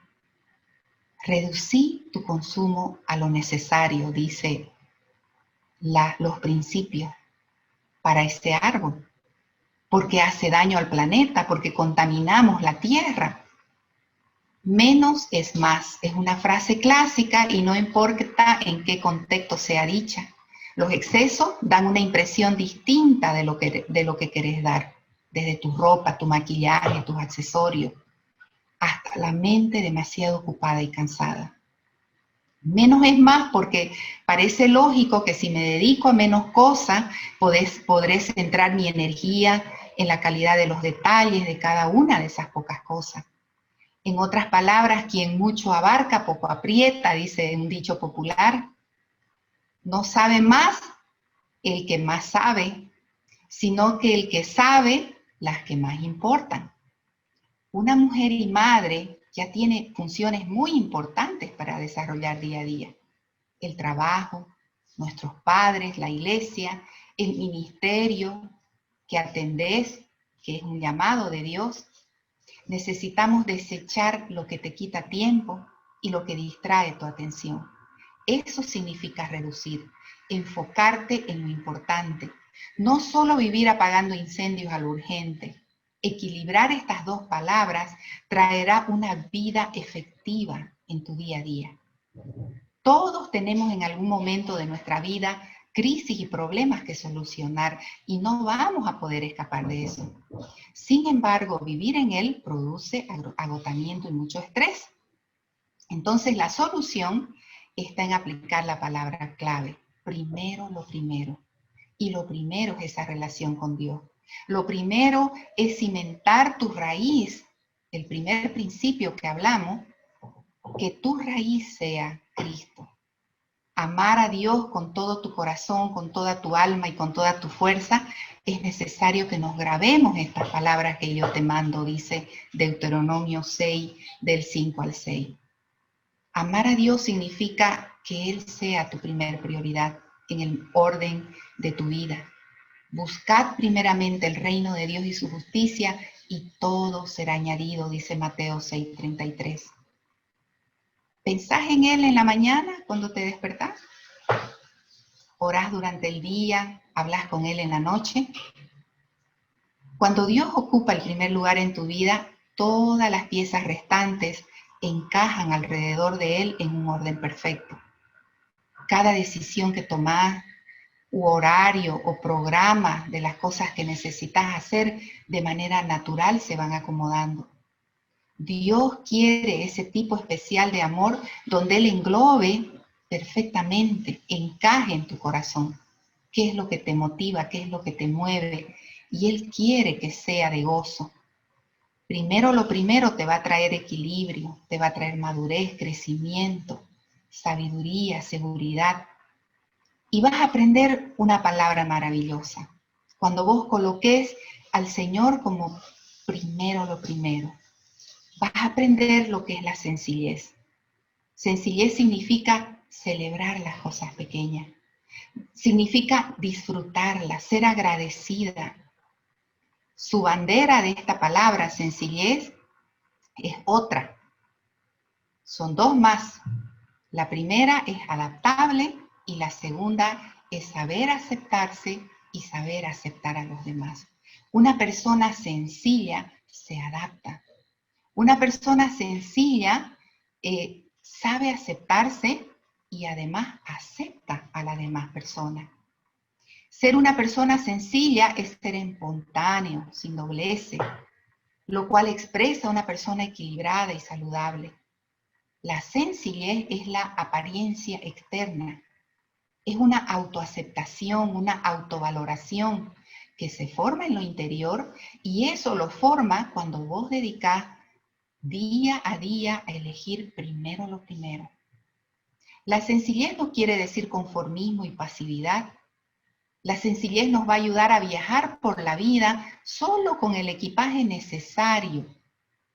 Reducir tu consumo a lo necesario, dice los principios para este árbol, porque hace daño al planeta, porque contaminamos la tierra. Menos es más, es una frase clásica y no importa en qué contexto sea dicha. Los excesos dan una impresión distinta de lo que querés dar, desde tu ropa, tu maquillaje, tus accesorios, hasta la mente demasiado ocupada y cansada. Menos es más porque parece lógico que si me dedico a menos cosas, podré centrar mi energía en la calidad de los detalles de cada una de esas pocas cosas. En otras palabras, quien mucho abarca, poco aprieta, dice un dicho popular. No sabe más el que más sabe, sino que el que sabe las que más importan. Una mujer y madre ya tiene funciones muy importantes para desarrollar día a día. El trabajo, nuestros padres, la iglesia, el ministerio que atendés, que es un llamado de Dios. Necesitamos desechar lo que te quita tiempo y lo que distrae tu atención. Eso significa reducir, enfocarte en lo importante. No solo vivir apagando incendios a lo urgente. Equilibrar estas dos palabras traerá una vida efectiva en tu día a día. Todos tenemos en algún momento de nuestra vida crisis y problemas que solucionar y no vamos a poder escapar de eso. Sin embargo, vivir en él produce agotamiento y mucho estrés. Entonces, la solución está en aplicar la palabra clave. Primero lo primero. Y lo primero es esa relación con Dios. Lo primero es cimentar tu raíz. El primer principio que hablamos, que tu raíz sea Cristo. Amar a Dios con todo tu corazón, con toda tu alma y con toda tu fuerza, es necesario que nos grabemos estas palabras que yo te mando, dice Deuteronomio 6, del 5 al 6. Amar a Dios significa que Él sea tu primer prioridad en el orden de tu vida. Buscad primeramente el reino de Dios y su justicia y todo será añadido, dice Mateo 6:33. ¿Pensás en Él en la mañana cuando te despertás? ¿Orás durante el día? ¿Hablas con Él en la noche? Cuando Dios ocupa el primer lugar en tu vida, todas las piezas restantes encajan alrededor de Él en un orden perfecto. Cada decisión que tomás, u horario o programa de las cosas que necesitas hacer de manera natural se van acomodando. Dios quiere ese tipo especial de amor donde Él englobe perfectamente, encaje en tu corazón. ¿Qué es lo que te motiva? ¿Qué es lo que te mueve? Y Él quiere que sea de gozo. Primero lo primero te va a traer equilibrio, te va a traer madurez, crecimiento, sabiduría, seguridad. Y vas a aprender una palabra maravillosa. Cuando vos coloques al Señor como primero lo primero, vas a aprender lo que es la sencillez. Sencillez significa celebrar las cosas pequeñas. Significa disfrutarlas, ser agradecida. Su bandera de esta palabra, sencillez, es otra. Son dos más. La primera es adaptable y la segunda es saber aceptarse y saber aceptar a los demás. Una persona sencilla se adapta. Una persona sencilla sabe aceptarse y además acepta a las demás personas. Ser una persona sencilla es ser espontáneo, sin doblez, lo cual expresa una persona equilibrada y saludable. La sencillez es la apariencia externa, es una autoaceptación, una autovaloración que se forma en lo interior y eso lo forma cuando vos dedicás día a día a elegir primero lo primero. La sencillez no quiere decir conformismo y pasividad. La sencillez nos va a ayudar a viajar por la vida solo con el equipaje necesario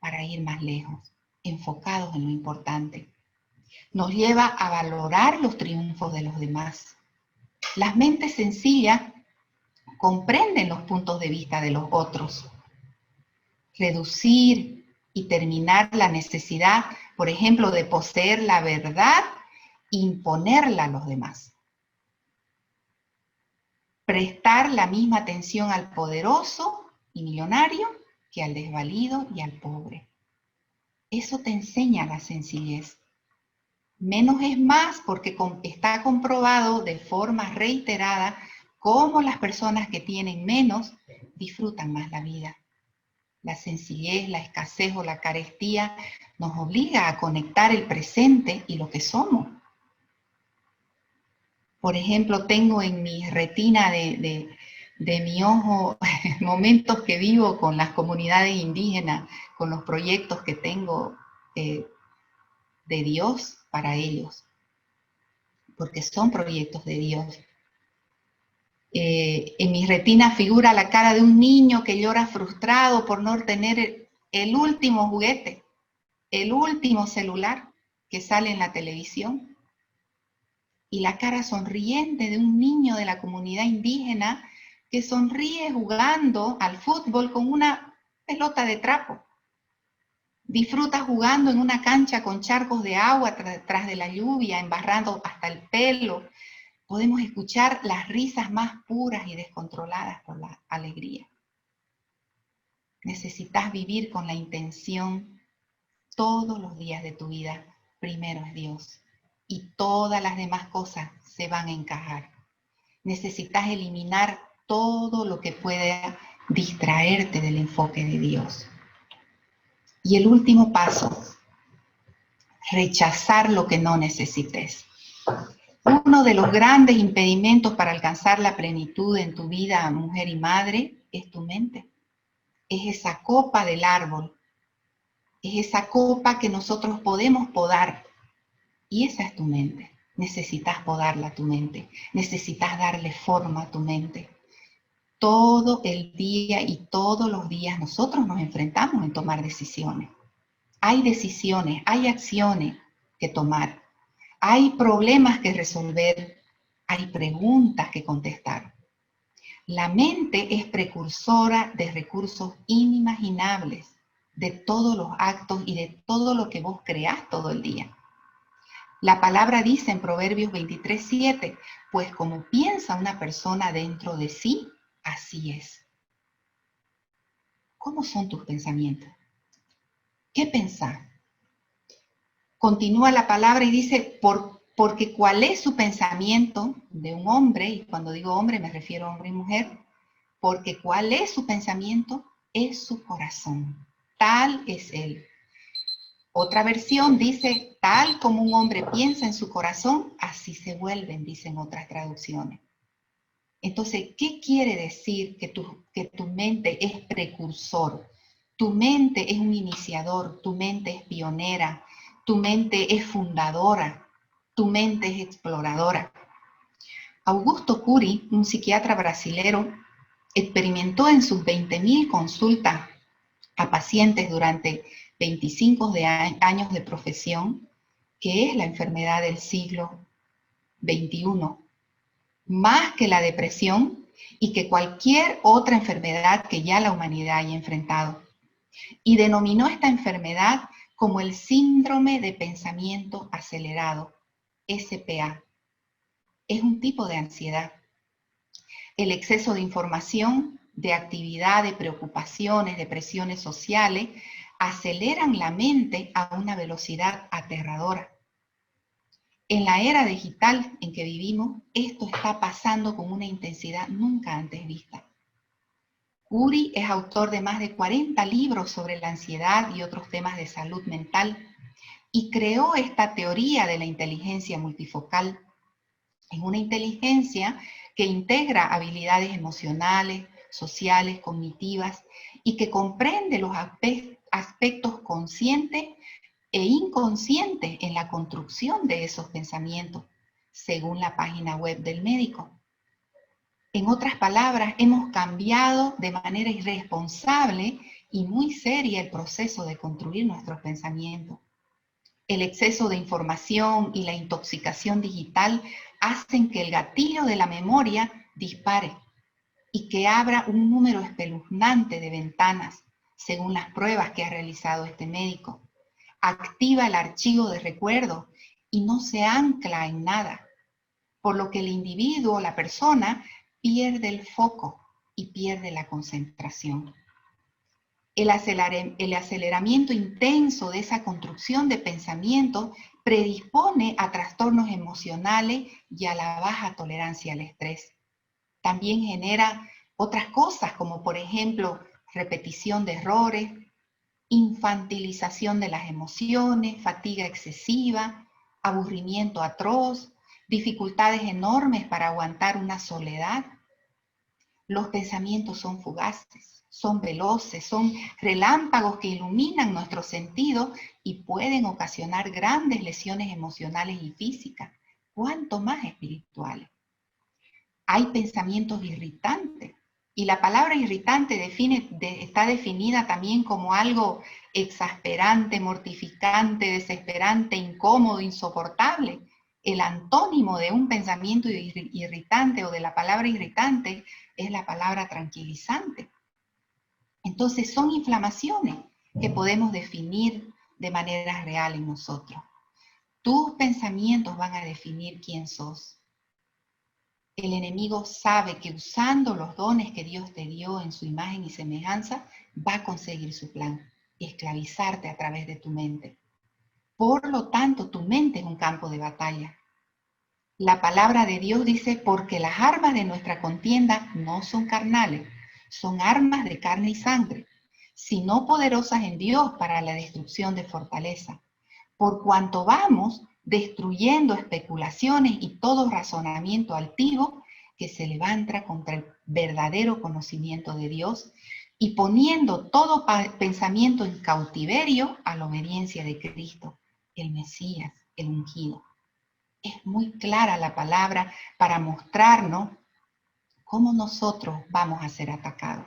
para ir más lejos, enfocados en lo importante. Nos lleva a valorar los triunfos de los demás. Las mentes sencillas comprenden los puntos de vista de los otros. Reducir y terminar la necesidad, por ejemplo, de poseer la verdad, imponerla a los demás. Prestar la misma atención al poderoso y millonario que al desvalido y al pobre. Eso te enseña la sencillez. Menos es más porque está comprobado de forma reiterada cómo las personas que tienen menos disfrutan más la vida. La sencillez, la escasez o la carestía nos obliga a conectar el presente y lo que somos. Por ejemplo, tengo en mi retina de mi ojo momentos que vivo con las comunidades indígenas, con los proyectos que tengo de Dios para ellos, porque son proyectos de Dios. En mi retina figura la cara de un niño que llora frustrado por no tener el último juguete, el último celular que sale en la televisión. Y la cara sonriente de un niño de la comunidad indígena que sonríe jugando al fútbol con una pelota de trapo. Disfruta jugando en una cancha con charcos de agua tras de la lluvia, embarrando hasta el pelo. Podemos escuchar las risas más puras y descontroladas por la alegría. Necesitas vivir con la intención todos los días de tu vida. Primero es Dios y todas las demás cosas se van a encajar. Necesitas eliminar todo lo que pueda distraerte del enfoque de Dios. Y el último paso, rechazar lo que no necesites. Uno de los grandes impedimentos para alcanzar la plenitud en tu vida, mujer y madre, es tu mente. Es esa copa del árbol. Es esa copa que nosotros podemos podar. Y esa es tu mente. Necesitas podarla a tu mente. Necesitas darle forma a tu mente. Todo el día y todos los días nosotros nos enfrentamos en tomar decisiones. Hay decisiones, hay acciones que tomar. Hay problemas que resolver. Hay preguntas que contestar. La mente es precursora de recursos inimaginables, de todos los actos y de todo lo que vos creás todo el día. La palabra dice en Proverbios 23:7, pues como piensa una persona dentro de sí, así es. ¿Cómo son tus pensamientos? ¿Qué pensás? Continúa la palabra y dice, Porque cuál es su pensamiento de un hombre, y cuando digo hombre me refiero a hombre y mujer, porque cuál es su pensamiento es su corazón, tal es él. Otra versión dice, tal como un hombre piensa en su corazón, así se vuelven, dicen otras traducciones. Entonces, ¿qué quiere decir que tu mente es precursor? Tu mente es un iniciador, tu mente es pionera, tu mente es fundadora, tu mente es exploradora. Augusto Cury, un psiquiatra brasilero, experimentó en sus 20.000 consultas a pacientes durante 25 años de profesión, que es la enfermedad del siglo XXI, más que la depresión y que cualquier otra enfermedad que ya la humanidad haya enfrentado. Y denominó esta enfermedad como el síndrome de pensamiento acelerado, SPA. Es un tipo de ansiedad. El exceso de información, de actividad, de preocupaciones, de presiones sociales, aceleran la mente a una velocidad aterradora. En la era digital en que vivimos, esto está pasando con una intensidad nunca antes vista. Cury es autor de más de 40 libros sobre la ansiedad y otros temas de salud mental y creó esta teoría de la inteligencia multifocal. Es una inteligencia que integra habilidades emocionales, sociales, cognitivas y que comprende los aspectos conscientes e inconscientes en la construcción de esos pensamientos, según la página web del médico. En otras palabras, hemos cambiado de manera irresponsable y muy seria el proceso de construir nuestros pensamientos. El exceso de información y la intoxicación digital hacen que el gatillo de la memoria dispare y que abra un número espeluznante de ventanas, según las pruebas que ha realizado este médico. Activa el archivo de recuerdo y no se ancla en nada, por lo que el individuo, la persona, pierde el foco y pierde la concentración. El aceleramiento intenso de esa construcción de pensamiento predispone a trastornos emocionales y a la baja tolerancia al estrés. También genera otras cosas como por ejemplo repetición de errores, infantilización de las emociones, fatiga excesiva, aburrimiento atroz, dificultades enormes para aguantar una soledad. Los pensamientos son fugaces, son veloces, son relámpagos que iluminan nuestros sentidos y pueden ocasionar grandes lesiones emocionales y físicas, cuanto más espirituales. Hay pensamientos irritantes y la palabra irritante está definida también como algo exasperante, mortificante, desesperante, incómodo, insoportable. El antónimo de un pensamiento irritante o de la palabra irritante es la palabra tranquilizante. Entonces son inflamaciones que podemos definir de manera real en nosotros. Tus pensamientos van a definir quién sos. El enemigo sabe que usando los dones que Dios te dio en su imagen y semejanza, va a conseguir su plan, esclavizarte a través de tu mente. Por lo tanto, tu mente es un campo de batalla. La palabra de Dios dice, porque las armas de nuestra contienda no son carnales, son armas de carne y sangre, sino poderosas en Dios para la destrucción de fortaleza. Por cuanto vamos destruyendo especulaciones y todo razonamiento altivo que se levanta contra el verdadero conocimiento de Dios y poniendo todo pensamiento en cautiverio a la obediencia de Cristo, el Mesías, el ungido. Es muy clara la palabra para mostrarnos cómo nosotros vamos a ser atacados,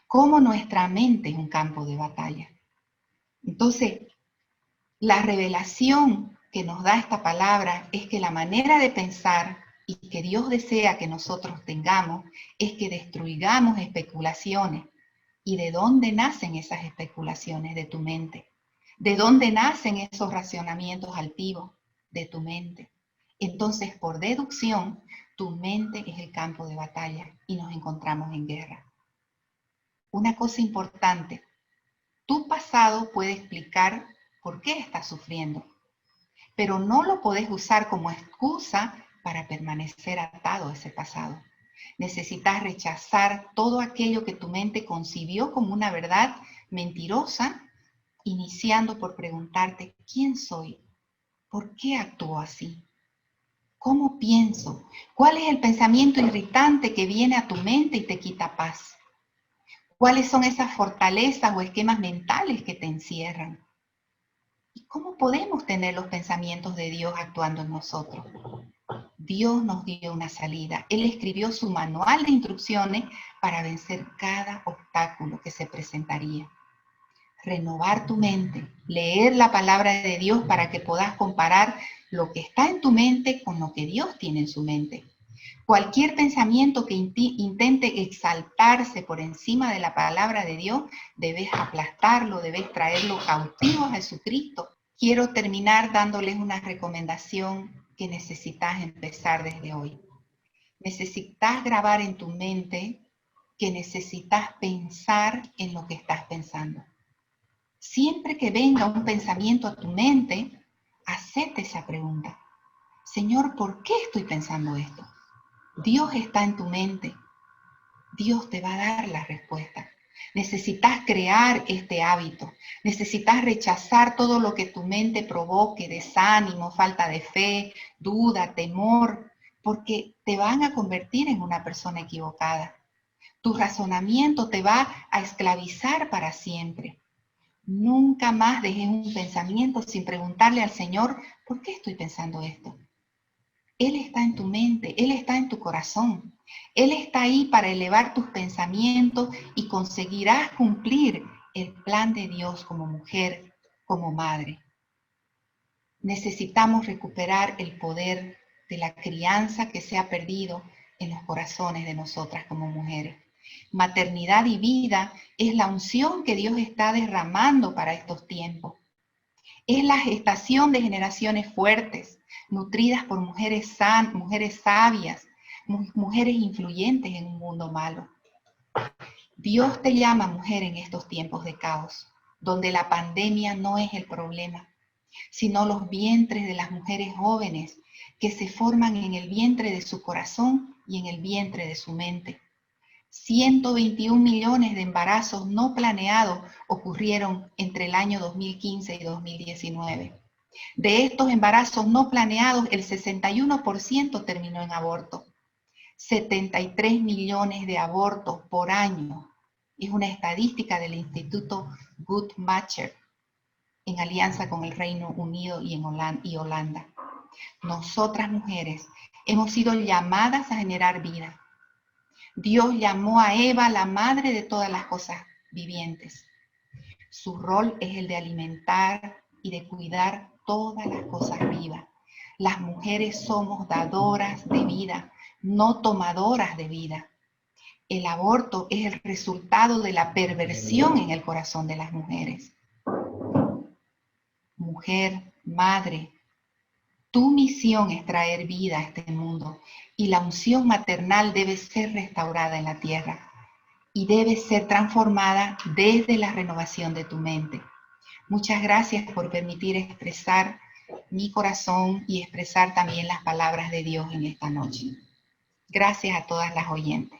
cómo nuestra mente es un campo de batalla. Entonces, la revelación que nos da esta palabra es que la manera de pensar y que Dios desea que nosotros tengamos es que destruyamos especulaciones. ¿Y de dónde nacen esas especulaciones? De tu mente. ¿De dónde nacen esos racionamientos altivos? De tu mente. Entonces, por deducción, tu mente es el campo de batalla y nos encontramos en guerra. Una cosa importante, tu pasado puede explicar por qué estás sufriendo, pero no lo podés usar como excusa para permanecer atado a ese pasado. Necesitas rechazar todo aquello que tu mente concibió como una verdad mentirosa, iniciando por preguntarte, ¿quién soy? ¿Por qué actúo así? ¿Cómo pienso? ¿Cuál es el pensamiento irritante que viene a tu mente y te quita paz? ¿Cuáles son esas fortalezas o esquemas mentales que te encierran? ¿Y cómo podemos tener los pensamientos de Dios actuando en nosotros? Dios nos dio una salida. Él escribió su manual de instrucciones para vencer cada obstáculo que se presentaría. Renovar tu mente, leer la palabra de Dios para que puedas comparar lo que está en tu mente con lo que Dios tiene en su mente. Cualquier pensamiento que intente exaltarse por encima de la palabra de Dios, debes aplastarlo, debes traerlo cautivo a Jesucristo. Quiero terminar dándoles una recomendación que necesitas empezar desde hoy. Necesitas grabar en tu mente que necesitas pensar en lo que estás pensando. Siempre que venga un pensamiento a tu mente, hacete esa pregunta. Señor, ¿por qué estoy pensando esto? Dios está en tu mente. Dios te va a dar la respuesta. Necesitas crear este hábito. Necesitas rechazar todo lo que tu mente provoque, desánimo, falta de fe, duda, temor, porque te van a convertir en una persona equivocada. Tu razonamiento te va a esclavizar para siempre. Nunca más dejes un pensamiento sin preguntarle al Señor, ¿por qué estoy pensando esto? Él está en tu mente, Él está en tu corazón. Él está ahí para elevar tus pensamientos y conseguirás cumplir el plan de Dios como mujer, como madre. Necesitamos recuperar el poder de la crianza que se ha perdido en los corazones de nosotras como mujeres. Maternidad y vida es la unción que Dios está derramando para estos tiempos. Es la gestación de generaciones fuertes, nutridas por mujeres sabias, mujeres influyentes en un mundo malo. Dios te llama, mujer, en estos tiempos de caos, donde la pandemia no es el problema, sino los vientres de las mujeres jóvenes que se forman en el vientre de su corazón y en el vientre de su mente. 121 millones de embarazos no planeados ocurrieron entre el año 2015 y 2019. De estos embarazos no planeados, el 61% terminó en aborto. 73 millones de abortos por año. Es una estadística del Instituto Guttmacher, en alianza con el Reino Unido y Holanda. Nosotras mujeres hemos sido llamadas a generar vida. Dios llamó a Eva la madre de todas las cosas vivientes. Su rol es el de alimentar y de cuidar todas las cosas vivas. Las mujeres somos dadoras de vida, no tomadoras de vida. El aborto es el resultado de la perversión en el corazón de las mujeres. Mujer, madre, tu misión es traer vida a este mundo y la unción maternal debe ser restaurada en la tierra y debe ser transformada desde la renovación de tu mente. Muchas gracias por permitir expresar mi corazón y expresar también las palabras de Dios en esta noche. Gracias a todas las oyentes.